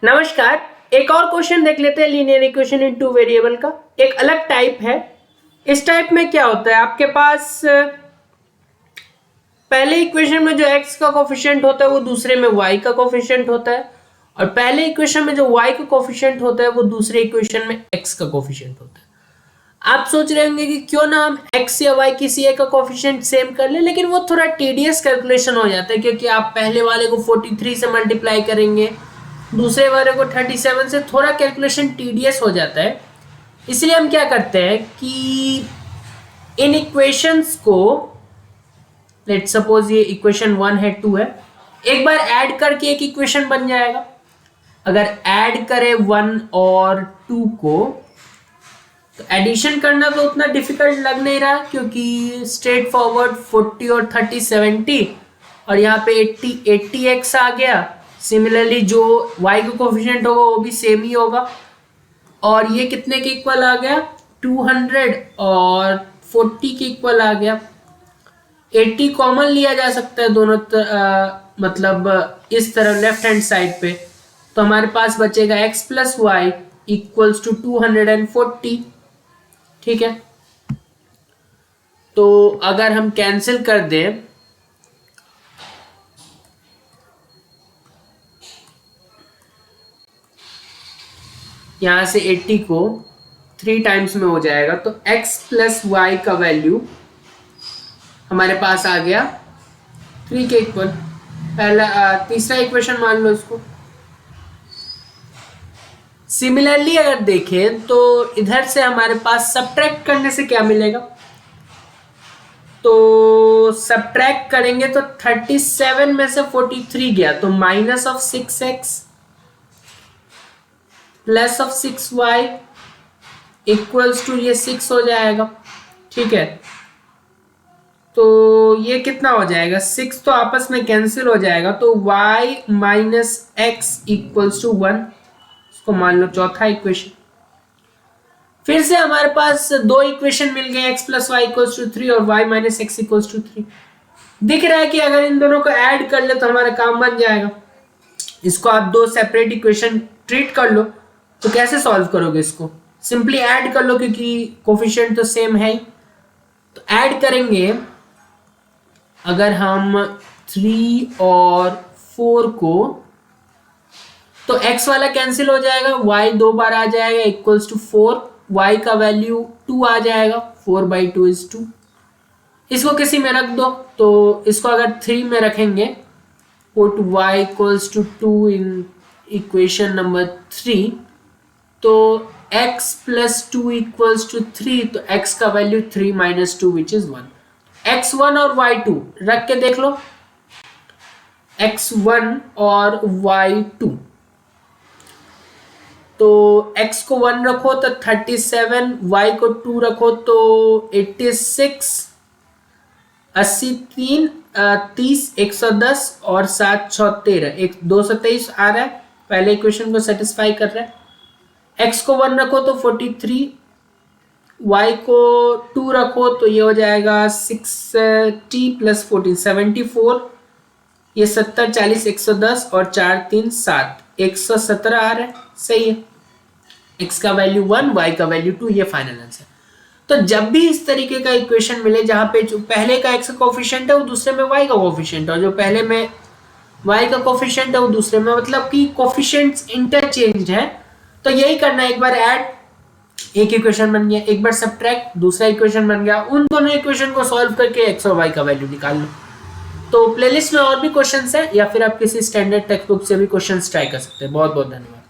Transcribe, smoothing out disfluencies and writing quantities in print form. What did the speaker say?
नमस्कार, एक और क्वेश्चन देख लेते हैं linear equation in two variable का। एक अलग टाइप है। इस टाइप में क्या होता है, आपके पास पहले इक्वेशन में जो x का कोफिशिएंट होता है वो दूसरे में y का कोफिशिएंट होता है, और पहले इक्वेशन में जो y का कोफिशिएंट होता है वो दूसरे इक्वेशन में x का कोफिशिएंट होता है। आप सोच रहे होंगे कि क्यों ना हम x या y किसी एक का कोफिशिएंट सेम कर ले, लेकिन वो थोड़ा टीडियस कैलकुलेशन हो जाता है, क्योंकि आप पहले वाले को 43 से मल्टीप्लाई करेंगे, दूसरे वाले को 37 से, थोड़ा कैलकुलेशन टीडियस हो जाता है। इसलिए हम क्या करते हैं कि इन इक्वेशंस को, लेट सपोज ये इक्वेशन 1 है, 2 है, एक बार ऐड करके एक इक्वेशन बन जाएगा। अगर ऐड करें 1 और 2 को, तो एडिशन करना तो उतना डिफिकल्ट लग नहीं रहा, क्योंकि स्ट्रेट फॉरवर्ड 40 और 30 70, और यहाँ पे 80x आ गया। सिमिलरली जो y का कोफिशिएंट होगा वो भी सेम ही होगा, और ये कितने के इक्वल आ गया, 200, और 40 के इक्वल आ गया। 80 कॉमन लिया जा सकता है दोनों मतलब इस तरह लेफ्ट हैंड साइड पे, तो हमारे पास बचेगा x plus y equals to 240। ठीक है, तो अगर हम कैंसिल कर दें, यहां से 80 को 3 टाइम्स में हो जाएगा, तो x प्लस वाई का वैल्यू हमारे पास आ गया 3 के इक्वल। पहला तीसरा इक्वेशन मान लो इसको। सिमिलरली अगर देखें तो इधर से हमारे पास सब्ट्रैक्ट करने से क्या मिलेगा, तो सब्ट्रैक्ट करेंगे तो 37 में से 43 गया, तो minus of 6x plus of 6y equals to ये 6 हो जाएगा। ठीक है, तो ये कितना हो जाएगा, 6 तो आपस में कैंसिल हो जाएगा, तो y minus x equals to 1, इसको मान लो चौथा इक्वेशन। फिर से हमारे पास दो इक्वेशन मिल गए, x plus y equals to 3 और y minus x equals to 3। दिख रहा है कि अगर इन दोनों को ऐड कर ले तो हमारा काम बन जाएगा। इसको आप दो सेपरेट इक्वेशन ट्रीट कर लो, तो कैसे सॉल्व करोगे इसको, सिंपली ऐड कर लो, क्योंकि कोफिशिएंट तो सेम है ही। तो ऐड करेंगे, अगर हम 3 और 4 को, तो x वाला कैंसिल हो जाएगा, y 2 बार आ जाएगा इक्वल्स टू 4, y का वैल्यू 2 आ जाएगा, 4/2 इज 2। इसको किसी में रख दो, तो इसको अगर 3 में रखेंगे, put y equals to 2 in equation number 3, तो x प्लस 2 इक्वल्स टू 3, तो x का value 3 minus 2 which is 1। x1 और y2 रख के देख लो, x1 और y2, तो x को 1 रखो तो 37, y को 2 रखो तो 86, 80 3 30, 110 और 7 6 13, 223 आ रहा है, पहले इक्वेशन को सेटिस्फाई कर रहा है। x को 1 रखो तो 43, y को 2 रखो तो ये हो जाएगा 60 प्लस 14 74, ये 70 40 110 और 4 3 7, 117 आ रहा है, सही है। x का वैल्यू 1, y का वैल्यू 2, ये फाइनल आंसर। तो जब भी इस तरीके का इक्वेशन मिले जहां पे जो पहले का x का कोफिशिएंट है वो दूसरे में y का कोफिशिएंट है, और जो पहले में y का कोफिशिएंट है वो दूसरे में, मतलब कि कोफिशिएंट्स इंटरचेंज्ड है, तो यही करना है। एक बार ऐड, एक इक्वेशन बन गया, एक बार सब्ट्रैक्ट, दूसरा इक्वेशन बन गया। उन दोनों इक्वेशन को सॉल्व करके x और y का वैल्यू निकाल लो। तो प्लेलिस्ट में और भी क्वेश्चंस है, या फिर आप किसी स्टैंडर्ड टेक्स्ट बुक से भी क्वेश्चंस ट्राई कर सकते हैं। बहुत बहुत धन्यवाद।